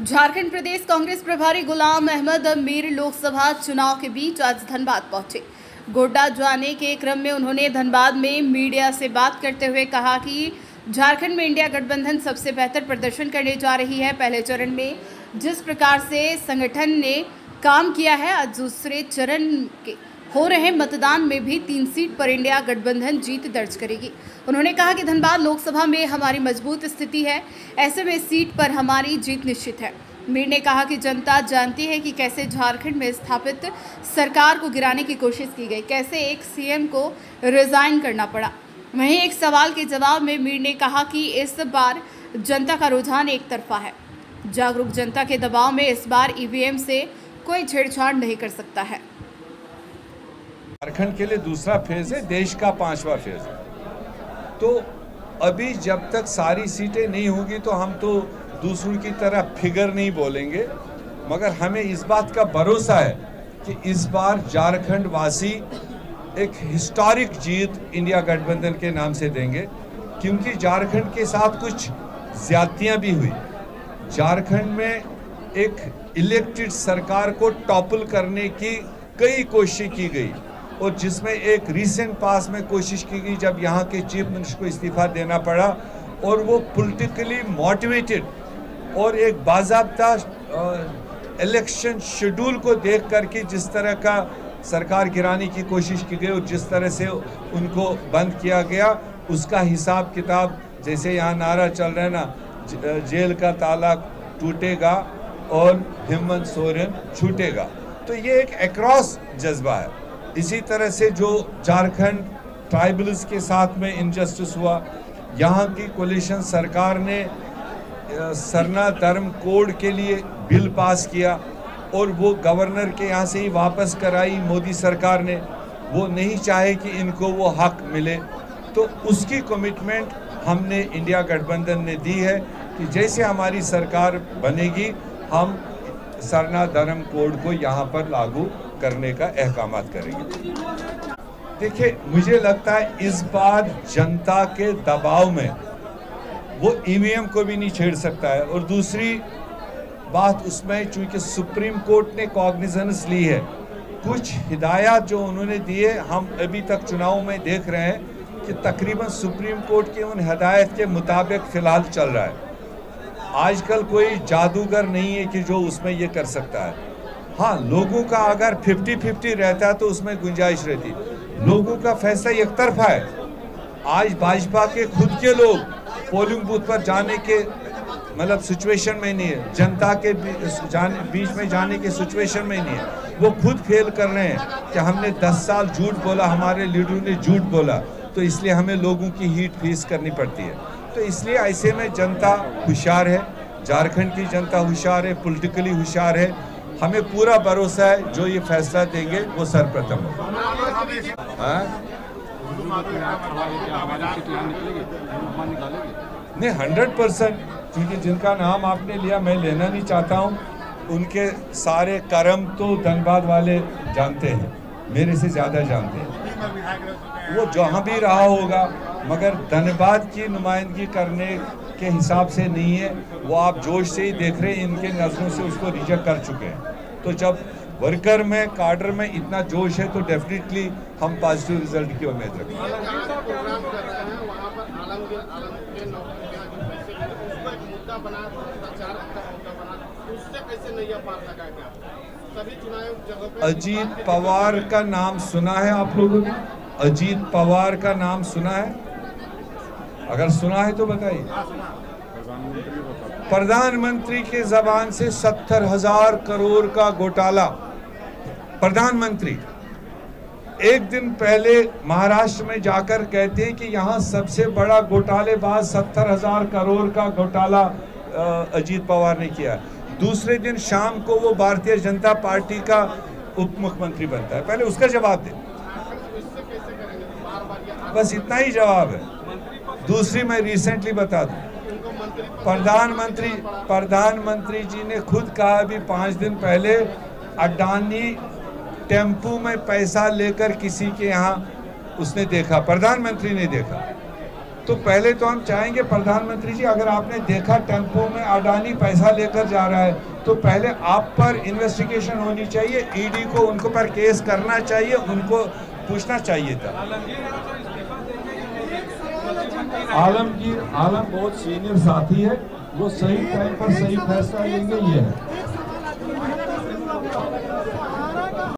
झारखंड प्रदेश कांग्रेस प्रभारी गुलाम अहमद मीर लोकसभा चुनाव के बीच आज धनबाद पहुंचे। गोड्डा जाने के क्रम में उन्होंने धनबाद में मीडिया से बात करते हुए कहा कि झारखंड में इंडिया गठबंधन सबसे बेहतर प्रदर्शन करने जा रही है। पहले चरण में जिस प्रकार से संगठन ने काम किया है, आज दूसरे चरण के हो रहे मतदान में भी 3 सीट पर इंडिया गठबंधन जीत दर्ज करेगी। उन्होंने कहा कि धनबाद लोकसभा में हमारी मजबूत स्थिति है, ऐसे में सीट पर हमारी जीत निश्चित है। मीर ने कहा कि जनता जानती है कि कैसे झारखंड में स्थापित सरकार को गिराने की कोशिश की गई, कैसे एक सीएम को रिजाइन करना पड़ा। वहीं एक सवाल के जवाब में मीर ने कहा कि इस बार जनता का रुझान एक तरफा है। जागरूक जनता के दबाव में इस बार ईवीएम से कोई छेड़छाड़ नहीं कर सकता है। झारखंड के लिए दूसरा फेज है, देश का 5वां फेज है। तो अभी जब तक सारी सीटें नहीं होंगी तो हम तो दूसरों की तरह फिगर नहीं बोलेंगे, मगर हमें इस बात का भरोसा है कि इस बार झारखंड वासी एक हिस्टोरिक जीत इंडिया गठबंधन के नाम से देंगे, क्योंकि झारखंड के साथ कुछ ज्यादतियां भी हुई। झारखंड में एक इलेक्टेड सरकार को टॉपल करने की कई कोशिशें की गई, और जिसमें एक रिसेंट पास में कोशिश की गई जब यहाँ के चीफ मिनिस्टर को इस्तीफा देना पड़ा, और वो पॉलिटिकली मोटिवेटेड और एक बाज़ाब्ता इलेक्शन शेड्यूल को देख करके जिस तरह का सरकार गिराने की कोशिश की गई और जिस तरह से उनको बंद किया गया, उसका हिसाब किताब, जैसे यहाँ नारा चल रहा है ना, जेल का ताला टूटेगा और हेमंत सोरेन छूटेगा, तो ये एक अक्रॉस जज्बा है। इसी तरह से जो झारखंड ट्राइबल्स के साथ में इनजस्टिस हुआ, यहाँ की कोलिशन सरकार ने सरना धर्म कोड के लिए बिल पास किया और वो गवर्नर के यहाँ से ही वापस कराई मोदी सरकार ने। वो नहीं चाहे कि इनको वो हक मिले, तो उसकी कमिटमेंट हमने इंडिया गठबंधन ने दी है कि जैसे हमारी सरकार बनेगी हम सरना धर्म कोड को यहाँ पर लागू करने का अहकामात करेंगे। देखिए, मुझे लगता है इस बार जनता के दबाव में वो ईवीएम को भी नहीं छेड़ सकता है, और दूसरी बात उसमें चूंकि सुप्रीम कोर्ट ने कॉग्निजेंस ली है, कुछ हिदायत जो उन्होंने दिए हम अभी तक चुनाव में देख रहे हैं कि तकरीबन सुप्रीम कोर्ट की उन हिदायत के मुताबिक फिलहाल चल रहा है। आजकल कोई जादूगर नहीं है कि जो उसमें ये कर सकता है। हाँ, लोगों का अगर 50-50 रहता तो उसमें गुंजाइश रहती। लोगों का फैसला एक तरफा है। आज भाजपा के खुद के लोग पोलिंग बूथ पर जाने के मतलब सिचुएशन में नहीं है, जनता के बीच में जाने के सिचुएशन में नहीं है। वो खुद फेल कर रहे हैं कि हमने 10 साल झूठ बोला, हमारे लीडरों ने झूठ बोला, तो इसलिए हमें लोगों की हीट फेस करनी पड़ती है। तो इसलिए ऐसे में जनता होशियार है, झारखंड की जनता होशियार है, पॉलिटिकली होशियार है। हमें पूरा भरोसा है जो ये फैसला देंगे वो सर्वप्रथम होगा। नहीं, 100%, क्योंकि जिनका नाम आपने लिया मैं लेना नहीं चाहता हूँ, उनके सारे कर्म तो धनबाद वाले जानते हैं, मेरे से ज़्यादा जानते हैं। वो जहाँ भी रहा होगा, मगर धनबाद की नुमाइंदगी करने के हिसाब से नहीं है। वो आप जोश से ही देख रहे हैं, इनके नज़रों से उसको रिजेक्ट कर चुके हैं। तो जब वर्कर में, काडर में इतना जोश है तो डेफिनेटली हम पॉजिटिव रिजल्ट की उम्मीद रखते हैं। अजीत पवार का नाम सुना है आप लोगों ने? अजीत पवार का नाम सुना है? अगर सुना है तो बताइए। प्रधानमंत्री के जबान से 70,000 करोड़ का घोटाला। प्रधानमंत्री एक दिन पहले महाराष्ट्र में जाकर कहते हैं कि यहाँ सबसे बड़ा घोटालेबाज 70,000 करोड़ का घोटाला अजीत पवार ने किया। दूसरे दिन शाम को वो भारतीय जनता पार्टी का उप मुख्यमंत्री बनता है। पहले उसका जवाब दे, बस इतना ही जवाब है। दूसरी मैं रिसेंटली बता दूं, प्रधानमंत्री जी ने खुद कहा अभी 5 दिन पहले, अडानी टेम्पू में पैसा लेकर किसी के यहाँ उसने देखा, प्रधानमंत्री ने देखा। तो पहले तो हम चाहेंगे प्रधानमंत्री जी, अगर आपने देखा टेम्पो में अडानी पैसा लेकर जा रहा है, तो पहले आप पर इन्वेस्टिगेशन होनी चाहिए, ईडी को उनको पर केस करना चाहिए, उनको पूछना चाहिए था। आलम बहुत सीनियर साथी है, वो सही टाइम पर सही फैसला लेंगे, ये है।